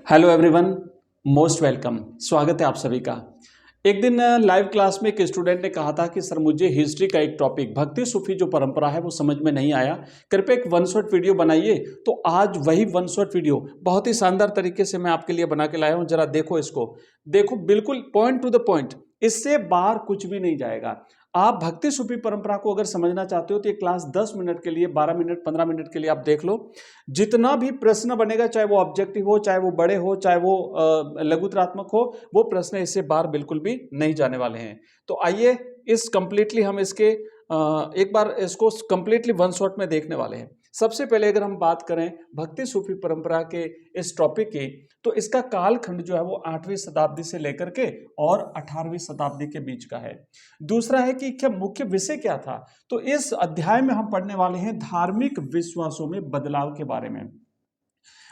Hello everyone, most welcome. स्वागत है आप सभी का। एक दिन लाइव क्लास में एक स्टूडेंट ने कहा था कि सर मुझे हिस्ट्री का एक टॉपिक भक्ति सूफी जो परंपरा है वो समझ में नहीं आया, कृपया एक वन शॉट वीडियो बनाइए। तो आज वही वन शॉट वीडियो बहुत ही शानदार तरीके से मैं आपके लिए बना के लाया हूं। जरा देखो इसको, देखो बिल्कुल पॉइंट टू द पॉइंट, इससे बाहर कुछ भी नहीं जाएगा। आप भक्ति सूफी परंपरा को अगर समझना चाहते हो तो ये क्लास 10 मिनट के लिए, 12 मिनट, 15 मिनट के लिए आप देख लो। जितना भी प्रश्न बनेगा, चाहे वो ऑब्जेक्टिव हो, चाहे वो बड़े हो, चाहे वो लघुतरात्मक हो, वो प्रश्न इससे बाहर बिल्कुल भी नहीं जाने वाले हैं। तो आइए इस कंप्लीटली हम इसके एक बार इसको कंप्लीटली वन शॉट में देखने वाले हैं। सबसे पहले अगर हम बात करें भक्ति सूफी परंपरा के इस टॉपिक की, तो इसका कालखंड जो है वो 8वीं शताब्दी से लेकर के और 18वीं शताब्दी के बीच का है। दूसरा है कि क्या मुख्य विषय क्या था। तो इस अध्याय में हम पढ़ने वाले हैं धार्मिक विश्वासों में बदलाव के बारे में।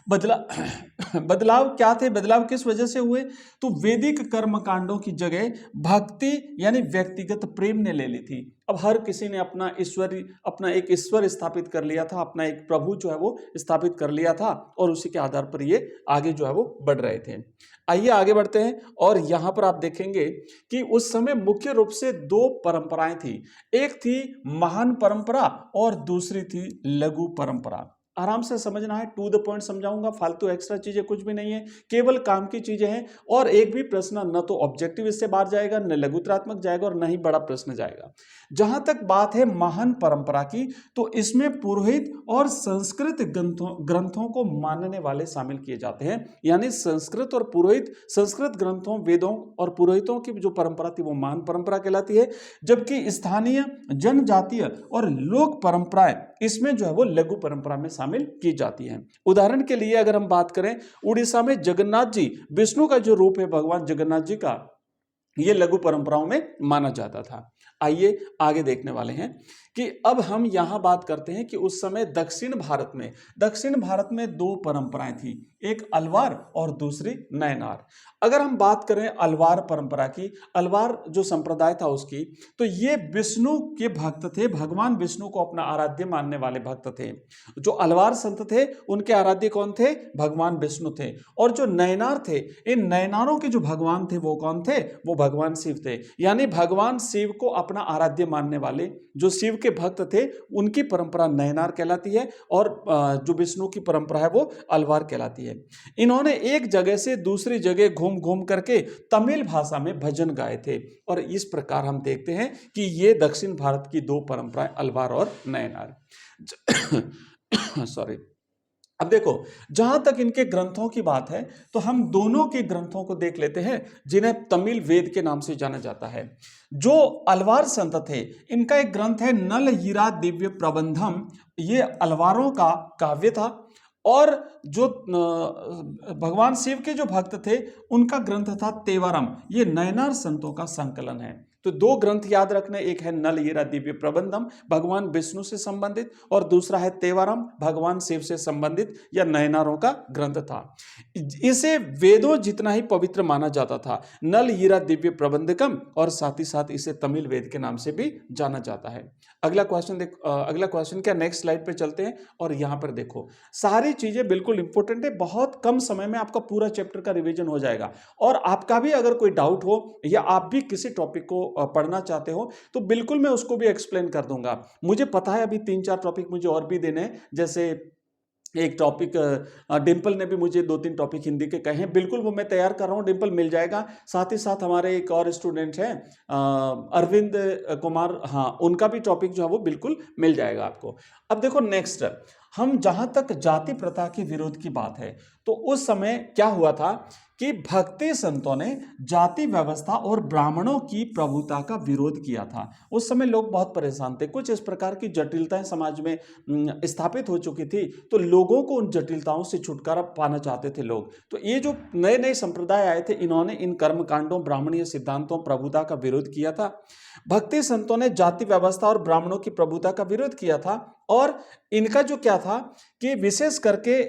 बदलाव क्या थे, बदलाव किस वजह से हुए। तो वैदिक कर्म कांडों की जगह भक्ति यानी व्यक्तिगत प्रेम ने ले ली थी। अब हर किसी ने अपना एक ईश्वर स्थापित कर लिया था, अपना एक प्रभु जो है वो स्थापित कर लिया था, और उसी के आधार पर ये आगे जो है वो बढ़ रहे थे। आइए आगे बढ़ते हैं, और यहां पर आप देखेंगे कि उस समय मुख्य रूप से दो परंपराएं थी। एक थी महान परंपरा और दूसरी थी लघु परंपरा। आराम से समझना है, टू द पॉइंट समझाऊंगा, फालतू एक्स्ट्रा चीजें कुछ भी नहीं है, केवल काम की चीजें हैं। और एक भी प्रश्न न तो ऑब्जेक्टिव इससे बाहर जाएगा, न लघुतरात्मक जाएगा, और न ही बड़ा प्रश्न जाएगा। जहां तक बात है महान परंपरा की, तो इसमें पुरोहित और संस्कृत ग्रंथों को मानने वाले शामिल किए जाते हैं। यानी संस्कृत और पुरोहित, संस्कृत ग्रंथों, वेदों और पुरोहितों की जो परंपरा थी वो महान परंपरा कहलाती है, जबकि स्थानीय, जनजातीय और लोक परंपराएं इसमें जो है वो लघु परंपरा में शामिल की जाती हैं। उदाहरण के लिए अगर हम बात करें, उड़ीसा में जगन्नाथ जी, विष्णु का जो रूप है भगवान जगन्नाथ जी का, ये लघु परंपराओं में माना जाता था। आइए आगे देखने वाले हैं कि अब हम यहां बात करते हैं कि उस समय दक्षिण भारत में दो परंपराएं थी, एक अलवार और दूसरी नयनार। अगर हम बात करें अलवार परंपरा की, अलवार जो संप्रदाय था उसकी, तो ये विष्णु के भक्त थे, भगवान विष्णु को अपना आराध्य मानने वाले भक्त थे। जो अलवार संत थे उनके आराध्य कौन थे, भगवान विष्णु थे। और जो नयनार थे, इन नयनारों के जो भगवान थे वो कौन थे, वो भगवान शिव थे। यानी भगवान शिव को अपना आराध्य मानने वाले जो शिव के भक्त थे, उनकी परंपरा नयनार कहलाती है, और जो विष्णु की परंपरा है वो अलवार कहलाती है। इन्होंने एक जगह से दूसरी जगह घूम घूम करके तमिल भाषा में भजन गाए थे। और इस प्रकार हम देखते हैं कि ये दक्षिण भारत की दो परंपराएं, अलवार और नयनार। सॉरी। अब देखो, जहां तक इनके ग्रंथों की बात है, तो हम दोनों के ग्रंथों को देख लेते हैं, जिन्हें तमिल वेद के नाम से जाना जाता है। जो अलवार संत थे, इनका एक ग्रंथ है नल हीरा दिव्य प्रबंधम, ये अलवारों का काव्य था। और जो भगवान शिव के जो भक्त थे, उनका ग्रंथ था तेवरम, ये नयनार संतों का संकलन है। तो दो ग्रंथ याद रखने, एक है नल हीरा दिव्य प्रबंधम, भगवान विष्णु से संबंधित, और दूसरा है तेवरम, भगवान शिव से संबंधित या नयनारों का ग्रंथ था। इसे वेदों जितना ही पवित्र माना जाता था, नल हीरा दिव्य प्रबंधकम, और साथ ही साथ इसे तमिल वेद के नाम से भी जाना जाता है। अगला क्वेश्चन क्या, नेक्स्ट स्लाइड पे चलते हैं, और यहां पर देखो सारी चीजें बिल्कुल इंपॉर्टेंट है, बहुत कम समय में आपका पूरा चैप्टर का रिवीजन हो जाएगा। और आपका भी अगर कोई डाउट हो या आप भी किसी टॉपिक को पढ़ना चाहते हो, तो बिल्कुल मैं उसको भी एक्सप्लेन कर दूंगा। मुझे पता है अभी 3-4 टॉपिक मुझे और भी देने हैं, जैसे एक टॉपिक डिम्पल ने भी मुझे 2-3 टॉपिक हिंदी के कहे हैं, बिल्कुल वो मैं तैयार कर रहा हूँ, डिम्पल मिल जाएगा। साथ ही साथ हमारे एक और स्टूडेंट हैं अरविंद कुमार, हाँ, उनका भी टॉपिक जो है वो बिल्कुल मिल जाएगा आपको। अब देखो नेक्स्ट, हम जहां तक जाति प्रथा के विरोध की बात है, तो उस समय क्या हुआ था कि भक्ति संतों ने जाति व्यवस्था और ब्राह्मणों की प्रभुता का विरोध किया था। उस समय लोग बहुत परेशान थे, कुछ इस प्रकार की जटिलताएं समाज में स्थापित हो चुकी थी, तो लोगों को उन जटिलताओं से छुटकारा पाना चाहते थे लोग। तो ये जो नए नए संप्रदाय आए थे, इन्होंने इन कर्मकांडों, ब्राह्मणीय सिद्धांतों, प्रभुता का विरोध किया था। भक्ति संतों ने जाति व्यवस्था और ब्राह्मणों की प्रभुता का विरोध किया था, और इनका जो क्या था कि विशेष करके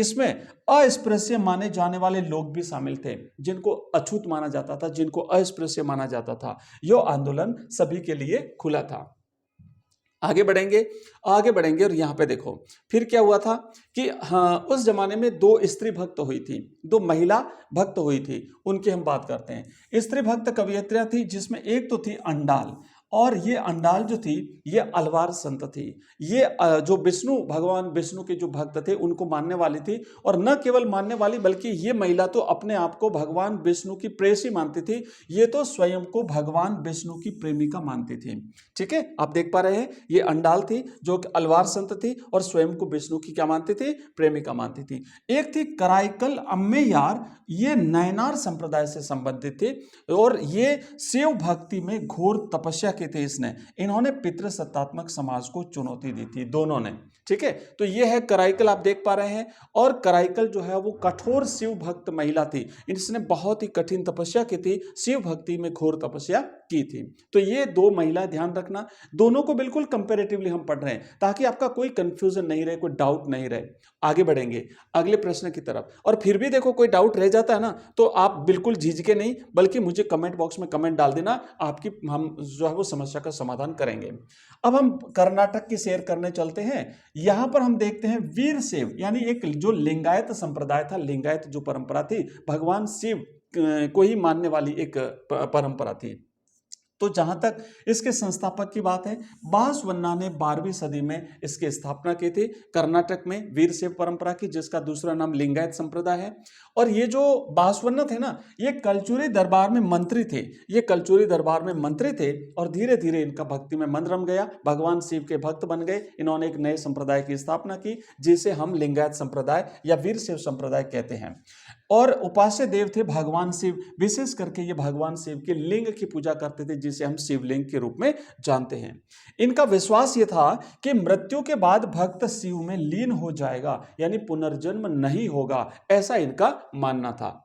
इसमें अस्पृश्य माने जाने वाले लोग भी शामिल थे, जिनको अछूत माना जाता था, जिनको अस्पृश्य माना जाता था। यह आंदोलन सभी के लिए खुला था। आगे बढ़ेंगे, आगे बढ़ेंगे और यहाँ पे देखो फिर क्या हुआ था कि हाँ, उस जमाने में दो स्त्री भक्त हुई थी, दो महिला भक्त हुई थी, उनकी हम बात करते हैं। स्त्री भक्त कवयित्रियां थी, जिसमें एक तो थी अंडाल, और ये अंडाल जो थी ये अलवार संत थी। ये जो विष्णु, भगवान विष्णु के जो भक्त थे उनको मानने वाली थी, और न केवल मानने वाली बल्कि ये महिला तो अपने आप को भगवान विष्णु की प्रेयसी मानती थी, ये तो स्वयं को भगवान विष्णु की प्रेमिका मानती थी। ठीक है, आप देख पा रहे हैं, ये अंडाल थी जो अलवार संत थी और स्वयं को विष्णु की क्या मानती थी, प्रेमिका मानती थी। एक थी कराइकल अम्मेयार, ये नयनार संप्रदाय से संबंधित थे और ये शिव भक्ति में घोर तपस्या की थे। इन्होंने पितृसत्तात्मक समाज को चुनौती दी थी, दोनों ने। ठीक है, तो ये है कराइकल, आप देख पा रहे हैं। और कराइकल जो है वो कठोर शिव भक्त महिला थी, इसने बहुत ही कठिन तपस्या की थी, शिव भक्ति में घोर तपस्या की थी। तो ये दो महिला, ध्यान रखना, दोनों को बिल्कुल कंपैरेटिवली हम पढ़ रहे हैं ताकि आपका कोई कंफ्यूजन नहीं रहे, कोई डाउट नहीं रहे। आगे बढ़ेंगे अगले प्रश्न की तरफ, और फिर भी देखो कोई डाउट रह जाता है ना, तो आप बिल्कुल झिझके नहीं, बल्कि मुझे कमेंट बॉक्स में कमेंट डाल देना, आपकी हम जो है वो समस्या का समाधान करेंगे। अब हम कर्नाटक की सैर करने चलते हैं। यहां पर हम देखते हैं वीरशैव, यानी एक जो लिंगायत संप्रदाय था, लिंगायत जो परंपरा थी, भगवान शिव को ही मानने वाली एक परंपरा थी। तो जहां तक इसके संस्थापक की बात है, बासवन्ना ने 12वीं सदी में इसकी स्थापना की थी कर्नाटक में, वीरशैव परंपरा की, जिसका दूसरा नाम लिंगायत संप्रदाय है। और ये जो बासवन्ना थे ना, ये कलचुरी दरबार में मंत्री थे, ये कलचुरी दरबार में मंत्री थे, और धीरे धीरे इनका भक्ति में मन रम गया, भगवान शिव के भक्त बन गए। इन्होंने एक नए संप्रदाय की स्थापना की, जिसे हम लिंगायत संप्रदाय या वीरशैव संप्रदाय कहते हैं। और उपास्य देव थे भगवान शिव, विशेष करके ये भगवान शिव के लिंग की पूजा करते थे, जिसे हम शिवलिंग के रूप में जानते हैं। इनका विश्वास ये था कि मृत्यु के बाद भक्त शिव में लीन हो जाएगा, यानी पुनर्जन्म नहीं होगा, ऐसा इनका मानना था।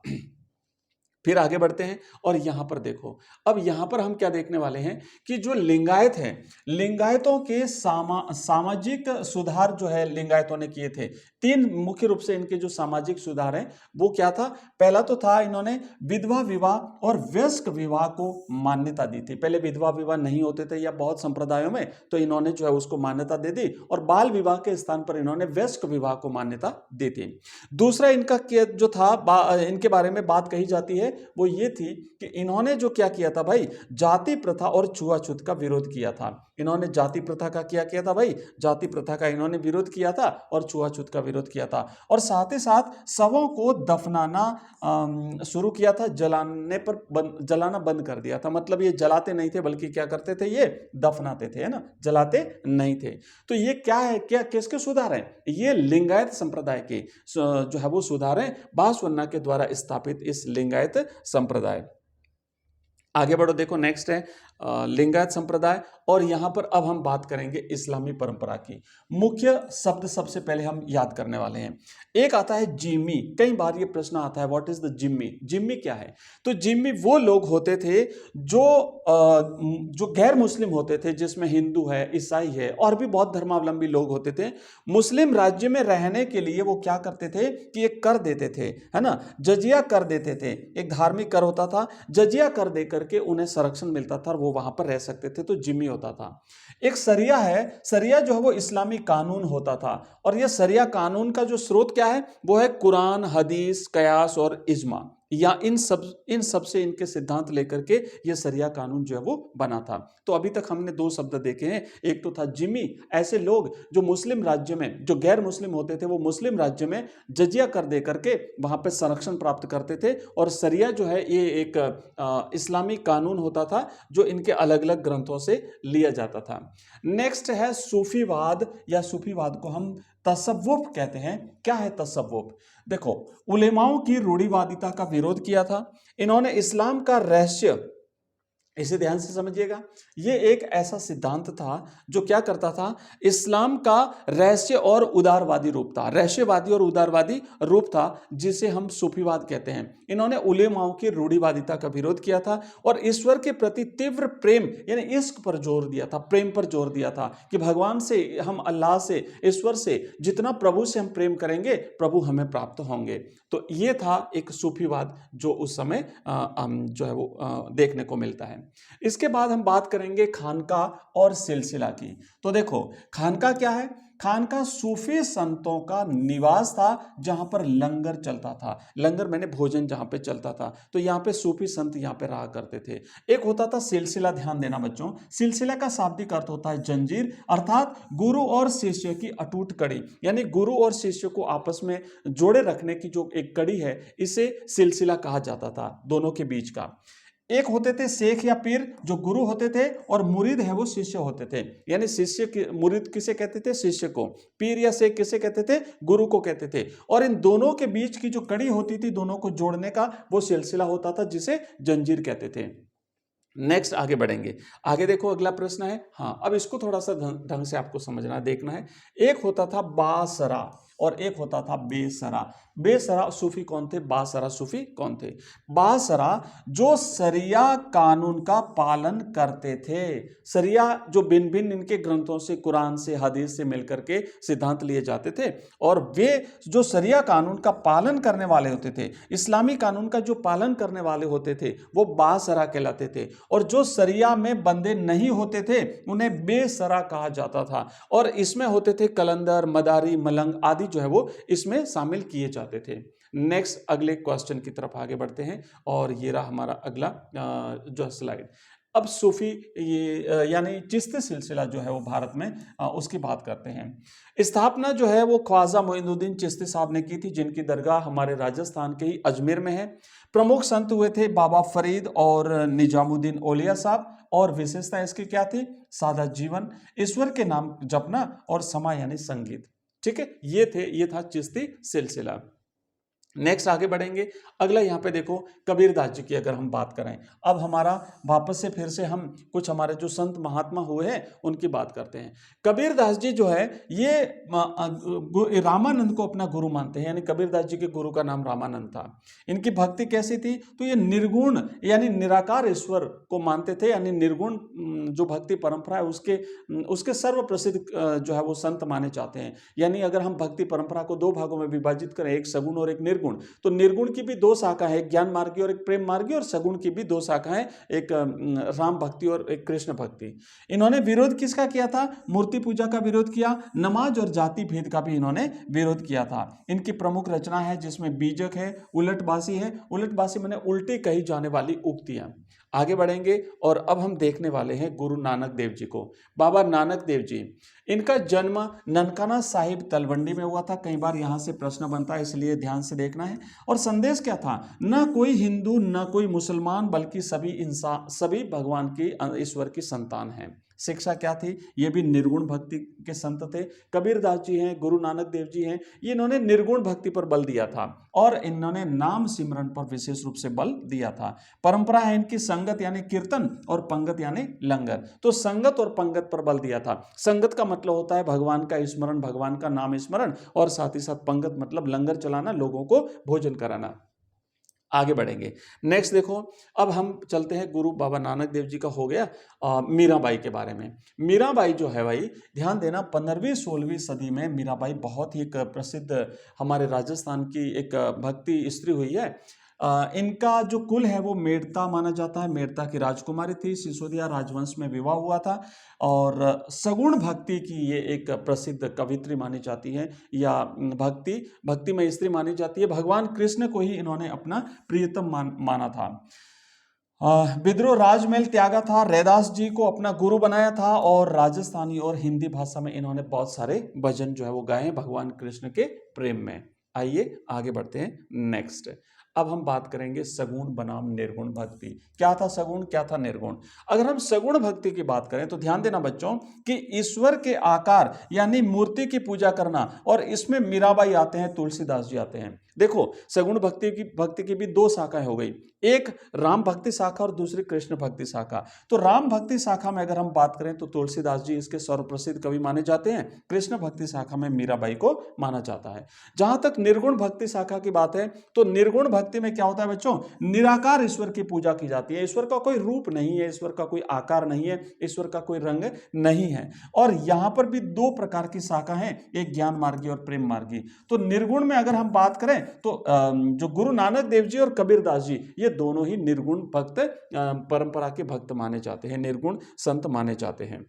फिर आगे बढ़ते हैं और यहां पर देखो, अब यहां पर हम क्या देखने वाले हैं कि जो लिंगायत हैं, लिंगायतों के सामाजिक सुधार जो है लिंगायतों ने किए थे। तीन मुख्य रूप से इनके जो सामाजिक सुधार हैं वो क्या था, पहला तो था इन्होंने विधवा विवाह और वयस्क विवाह को मान्यता दी थी। पहले विधवा विवाह नहीं होते थे या बहुत संप्रदायों में, तो इन्होंने जो है उसको मान्यता दे दी, और बाल विवाह के स्थान पर इन्होंने वयस्क विवाह को मान्यता दी थी। दूसरा इनका जो था इनके बारे में बात कही जाती है वो ये थी कि इन्होंने जो क्या किया था भाई, जाति प्रथा और छुआछूत का विरोध किया था। इन्होंने जाति प्रथा का क्या किया था भाई, जाति प्रथा का इन्होंने विरोध किया था और छुआछूत का विरोध किया था। और साथ ही साथ शवों को दफनाना शुरू किया था, जलाना बंद कर दिया था। मतलब ये जलाते नहीं थे, बल्कि क्या करते थे, ये दफनाते थे, है ना, जलाते नहीं थे। तो ये क्या है, क्या किसके सुधार हैं, ये लिंगायत संप्रदाय के जो है वो सुधार हैं, बासवन्ना के द्वारा स्थापित इस लिंगायत संप्रदाय। आगे बढ़ो, देखो नेक्स्ट है लिंगायत संप्रदाय, और यहां पर अब हम बात करेंगे इस्लामी परंपरा की। मुख्य शब्द सबसे पहले हम याद करने वाले हैं, एक आता है जिम्मी। कई बार ये प्रश्न आता है, what is the Jimmy, Jimmy क्या है। तो जिम्मी वो लोग होते थे जो गैर मुस्लिम होते थे, जिसमें हिंदू है, ईसाई है, और भी बहुत धर्मावलंबी लोग होते थे। मुस्लिम राज्य में रहने के लिए वो क्या करते थे कि एक कर देते थे, है ना, जजिया कर देते थे, एक धार्मिक कर होता था, जजिया कर दे करके उन्हें संरक्षण मिलता था और वो वहां पर रह सकते थे, तो जिम्मी होता था। एक सरिया है, सरिया जो है वो इस्लामी कानून होता था, और यह सरिया कानून का जो स्रोत क्या है, वो है कुरान, हदीस, कयास और इज्मा, या इन सब से इनके सिद्धांत लेकर के ये सरिया कानून जो है वो बना था। तो अभी तक हमने दो शब्द देखे हैं, एक तो था जिम्मी, ऐसे लोग जो मुस्लिम राज्य में, जो गैर मुस्लिम होते थे, वो मुस्लिम राज्य में जजिया कर दे करके वहां पे संरक्षण प्राप्त करते थे। और सरिया जो है ये एक इस्लामी कानून होता था, जो इनके अलग अलग ग्रंथों से लिया जाता था। नेक्स्ट है सूफीवाद, या सूफीवाद को हम तसव्वुफ कहते हैं। क्या है तसव्वुफ, देखो, उलेमाओं की रूढ़िवादिता का विरोध किया था इन्होंने। इस्लाम का रहस्य, इसे ध्यान से समझिएगा, ये एक ऐसा सिद्धांत था जो क्या करता था, इस्लाम का रहस्य और उदारवादी रूप था, रहस्यवादी और उदारवादी रूप था, जिसे हम सूफीवाद कहते हैं। इन्होंने उलेमाओं की रूढ़िवादिता का विरोध किया था और ईश्वर के प्रति तीव्र प्रेम यानी इश्क पर जोर दिया था, प्रेम पर जोर दिया था कि भगवान से, हम अल्लाह से, ईश्वर से जितना प्रभु से हम प्रेम करेंगे, प्रभु हमें प्राप्त होंगे। तो ये था एक सूफीवाद जो उस समय जो है वो देखने को मिलता है। इसके बाद हम बात करेंगे खानका और सिलसिला की। तो देखो खानका क्या है? खानका सूफी संतों का निवास था जहां पर लंगर चलता था। लंगर मैंने भोजन जहां पे चलता था, तो यहाँ पे सूफी संत यहाँ पे रहा करते थे। एक होता था सिलसिला, ध्यान देना बच्चों, सिलसिला का शाब्दिक अर्थ होता है जंजीर, अर्थात गुरु और शिष्य की अटूट कड़ी, यानी गुरु और शिष्य को आपस में जोड़े रखने की जो एक कड़ी है, इसे सिलसिला कहा जाता था, दोनों के बीच का। एक होते थे शेख या पीर जो गुरु होते थे, और मुरीद है वो शिष्य होते थे। यानी मुरीद किसे कहते थे? शिष्य को। पीर या शेख किसे कहते थे? गुरु को कहते थे। और इन दोनों के बीच की जो कड़ी होती थी दोनों को जोड़ने का, वो सिलसिला होता था जिसे जंजीर कहते थे। नेक्स्ट आगे बढ़ेंगे। आगे देखो अगला प्रश्न है, हाँ अब इसको थोड़ा सा ढंग से आपको समझना देखना है। एक होता था बासरा और एक होता था बेसरा। बेसरा सूफी कौन थे? बासरा सूफी कौन थे? बासरा जो शरिया कानून का पालन करते थे। शरिया जो भिन्न भिन्न इनके ग्रंथों से, कुरान से, हदीस से मिलकर के सिद्धांत लिए जाते थे, और वे जो शरिया कानून का पालन करने वाले होते थे, इस्लामी कानून का जो पालन करने वाले होते थे, वो बासरा कहलाते थे। और जो शरिया में बंदे नहीं होते थे उन्हें बेसरा कहा जाता था। और इसमें होते थे कलंदर, मदारी, मलंग आदि जो है वो इसमें शामिल किए जाते थे। नेक्स्ट अगले क्वेश्चन की तरफ आगे बढ़ते हैं, और ये रहा हमारा अगला जो स्लाइड। अब सूफी ये यानी चिश्ती सिलसिला जो है वो भारत में, उसकी बात करते हैं। स्थापना जो है वो ख्वाजा मोइनुद्दीन चिश्ती साहब ने की थी, जिनकी दरगाह हमारे राजस्थान के ही अजमेर में है। प्रमुख संत हुए थे बाबा फरीद और निजामुद्दीन औलिया साहब। और विशेषता इसकी क्या थी? सादा जीवन, ईश्वर के नाम जपना और समा यानी संगीत। ठीक है, ये था चिश्ती सिलसिला। नेक्स्ट आगे बढ़ेंगे। अगला यहाँ पे देखो कबीरदास जी की अगर हम बात करें, अब हमारा वापस से फिर से हम कुछ हमारे जो संत महात्मा हुए हैं उनकी बात करते हैं। कबीरदास जी जो है ये रामानंद को अपना गुरु मानते हैं, यानी कबीरदास जी के गुरु का नाम रामानंद था। इनकी भक्ति कैसी थी? तो ये निर्गुण यानी निराकार ईश्वर को मानते थे, यानी निर्गुण जो भक्ति परंपरा है उसके सर्व प्रसिद्ध जो है वो संत माने जाते हैं। यानी अगर हम भक्ति परंपरा को दो भागों में विभाजित करें, एक सगुण और एक निर्गुण, तो निर्गुण की भी दो शाखा है, एक ज्ञान मार्गी और एक प्रेम मार्गी, और सगुण की भी दो शाखा है, एक राम भक्ति और एक कृष्ण भक्ति। इन्होंने विरोध किसका किया था? मूर्ति पूजा का विरोध किया, नमाज और जाति भेद का भी इन्होंने विरोध किया था। इनकी प्रमुख रचना है जिसमें बीजक है, उलटबासी है। उलटबासी माने उल्टी कही जाने वाली उक्तियां। आगे बढ़ेंगे और अब हम देखने वाले हैं गुरु नानक देव जी को। बाबा नानक देव जी, इनका जन्म ननकाना साहिब तलवंडी में हुआ था। कई बार यहां से प्रश्न बनता है, इसलिए ध्यान से देखना है। और संदेश क्या था? न कोई हिंदू न कोई मुसलमान, बल्कि सभी इंसान, सभी भगवान की, ईश्वर की संतान हैं। शिक्षा क्या थी? ये भी निर्गुण भक्ति के संत थे। कबीरदास जी हैं, गुरु नानक देव जी हैं, ये इन्होंने निर्गुण भक्ति पर बल दिया था और इन्होंने नाम सिमरन पर विशेष रूप से बल दिया था। परंपरा है इनकी संगत यानी कीर्तन और पंगत यानी लंगर। तो संगत और पंगत पर बल दिया था। संगत का मतलब होता है भगवान का स्मरण, भगवान का नाम स्मरण, और साथ ही साथ पंगत मतलब लंगर चलाना, लोगों को भोजन कराना। आगे बढ़ेंगे। नेक्स्ट देखो, अब हम चलते हैं गुरु बाबा नानक देव जी का हो गया। मीराबाई के बारे में। मीराबाई जो है भाई, ध्यान देना, 15वीं 16वीं सदी में मीराबाई बहुत ही एक प्रसिद्ध हमारे राजस्थान की एक भक्ति स्त्री हुई है। इनका जो कुल है वो मेड़ता माना जाता है। मेड़ता की राजकुमारी थी, सिसोदिया राजवंश में विवाह हुआ था, और सगुण भक्ति की ये एक प्रसिद्ध कवित्री मानी जाती है, या भक्ति में स्त्री मानी जाती है। भगवान कृष्ण को ही इन्होंने अपना प्रियतम माना था। विद्रोह राजमहल त्यागा था, रैदास जी को अपना गुरु बनाया था, और राजस्थानी और हिंदी भाषा में इन्होंने बहुत सारे भजन जो है वो गाए भगवान कृष्ण के प्रेम में। आइए आगे बढ़ते हैं। नेक्स्ट अब हम बात करेंगे सगुण बनाम निर्गुण भक्ति। क्या था सगुण, क्या था निर्गुण? अगर हम सगुण भक्ति की बात करें तो ध्यान देना बच्चों कि ईश्वर के आकार यानी मूर्ति की पूजा करना, और इसमें मीराबाई आते हैं, तुलसीदास जी आते हैं। देखो सगुण भक्ति की भी दो शाखाएं हो गई, एक राम भक्ति शाखा और दूसरी कृष्ण भक्ति शाखा। तो राम भक्ति शाखा में अगर हम बात करें तो तुलसीदास जी इसके सर्वप्रसिद्ध कवि माने जाते हैं। कृष्ण भक्ति शाखा में मीराबाई को माना जाता है। जहां तक निर्गुण भक्ति शाखा की बात है तो निर्गुण भक्ति में क्या होता है बच्चों? निराकार ईश्वर की पूजा की जाती है। ईश्वर का कोई रूप नहीं है, ईश्वर का कोई आकार नहीं है, ईश्वर का कोई रंग नहीं है। और यहां पर भी दो प्रकार की शाखा है, एक ज्ञान मार्गी और प्रेम मार्गी। तो निर्गुण में अगर हम बात करें तो जो गुरु नानक देव जी और कबीरदास जी ये दोनों ही निर्गुण भक्त परंपरा के भक्त माने जाते हैं, निर्गुण संत माने जाते हैं।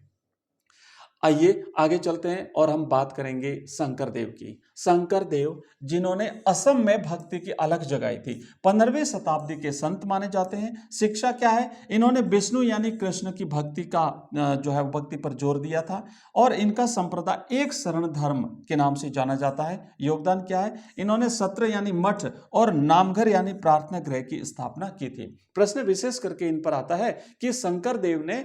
आइए आगे चलते हैं और हम बात करेंगे शंकर देव की। शंकर देव जिन्होंने असम में भक्ति की अलग जगाई थी, 15वीं शताब्दी के संत माने जाते हैं। शिक्षा क्या है, इन्होंने विष्णु यानी कृष्ण की भक्ति का जो है भक्ति पर जोर दिया था और इनका संप्रदाय एक शरण धर्म के नाम से जाना जाता है। योगदान क्या है, इन्होंने सत्र यानी मठ और नामघर यानी प्रार्थना गृह की स्थापना की थी। प्रश्न विशेष करके इन पर आता है कि शंकर देव ने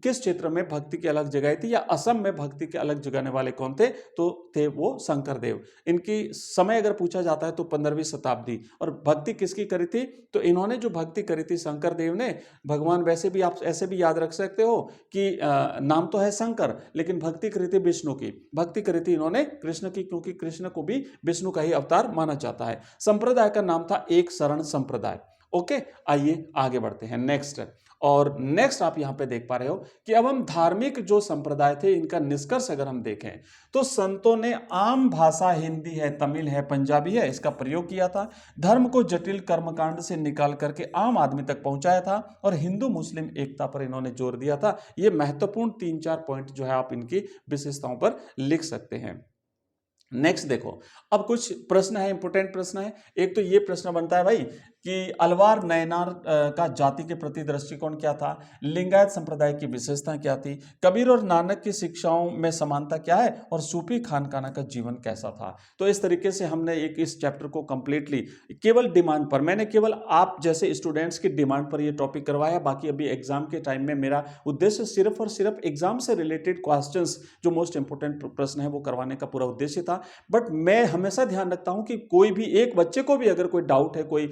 किस क्षेत्र में भक्ति की अलग जगाई थी या असम में भक्ति के अलग जगाने वाले कौन थे, तो थे वो शंकर देव। इनकी समय अगर पूछा जाता है तो 15वीं शताब्दी। और भक्ति किसकी करी थी, तो इन्होंने जो भक्ति करी थी शंकर देव ने, भगवान वैसे भी आप ऐसे भी याद रख सकते हो कि नाम तो है शंकर लेकिन भक्ति करी थी विष्णु की, भक्ति करी थी इन्होंने कृष्ण की, क्योंकि कृष्ण को भी विष्णु का ही अवतार माना जाता है। संप्रदाय का नाम था एक शरण संप्रदाय। ओके, आइए आगे बढ़ते हैं नेक्स्ट। और नेक्स्ट आप यहां पे देख पा रहे हो कि अब हम धार्मिक जो संप्रदाय थे इनका निष्कर्ष अगर हम देखें तो संतों ने आम भाषा हिंदी है, तमिल है, पंजाबी है, इसका प्रयोग किया था। धर्म को जटिल कर्मकांड से निकाल करके आम आदमी तक पहुंचाया था और हिंदू मुस्लिम एकता पर इन्होंने जोर दिया था। ये महत्वपूर्ण 3-4 पॉइंट जो है आप इनकी विशेषताओं पर लिख सकते हैं। नेक्स्ट देखो, अब कुछ प्रश्न है, इंपोर्टेंट प्रश्न है। एक तो ये प्रश्न बनता है भाई कि अलवार नयनार का जाति के प्रति दृष्टिकोण क्या था, लिंगायत संप्रदाय की विशेषता क्या थी, कबीर और नानक की शिक्षाओं में समानता क्या है और सूफी खानकाना का जीवन कैसा था। तो इस तरीके से हमने एक इस चैप्टर को कंप्लीटली केवल डिमांड पर, मैंने केवल आप जैसे स्टूडेंट्स की डिमांड पर ये टॉपिक करवाया। बाकी अभी एग्जाम के टाइम में मेरा उद्देश्य सिर्फ और सिर्फ एग्जाम से रिलेटेड क्वेश्चंस जो मोस्ट इंपोर्टेंट प्रश्न है वो करवाने का पूरा उद्देश्य था। बट मैं हमेशा ध्यान रखता हूं कि कोई भी एक बच्चे को भी अगर कोई डाउट है, कोई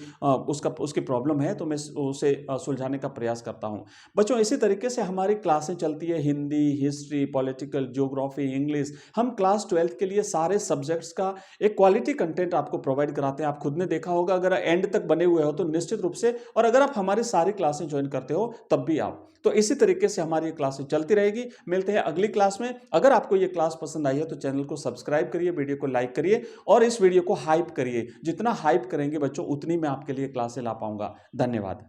उसकी प्रॉब्लम है, तो मैं उसे सुलझाने का प्रयास करता हूं। बच्चों इसी तरीके से हमारी क्लासें चलती है, Hindi, history, political, geography, English. हम क्लास 12th के लिए सारे सब्जेक्ट्स का एक क्वालिटी कंटेंट आपको प्रोवाइड कराते हैं। आप खुद ने देखा होगा, अगर एंड तक बने हुए हो तो निश्चित रूप से, और अगर आप हमारी सारी क्लासें ज्वाइन करते हो तब भी आप, तो इसी तरीके से हमारी क्लासें चलती रहेगी। मिलते हैं अगली क्लास में। अगर आपको ये क्लास पसंद आई है तो चैनल को सब्सक्राइब करिए, वीडियो को लाइक करिए और इस वीडियो को हाइप करिए। जितना हाइप करेंगे बच्चों उतनी मैं आपके लिए क्लासें ला पाऊंगा। धन्यवाद।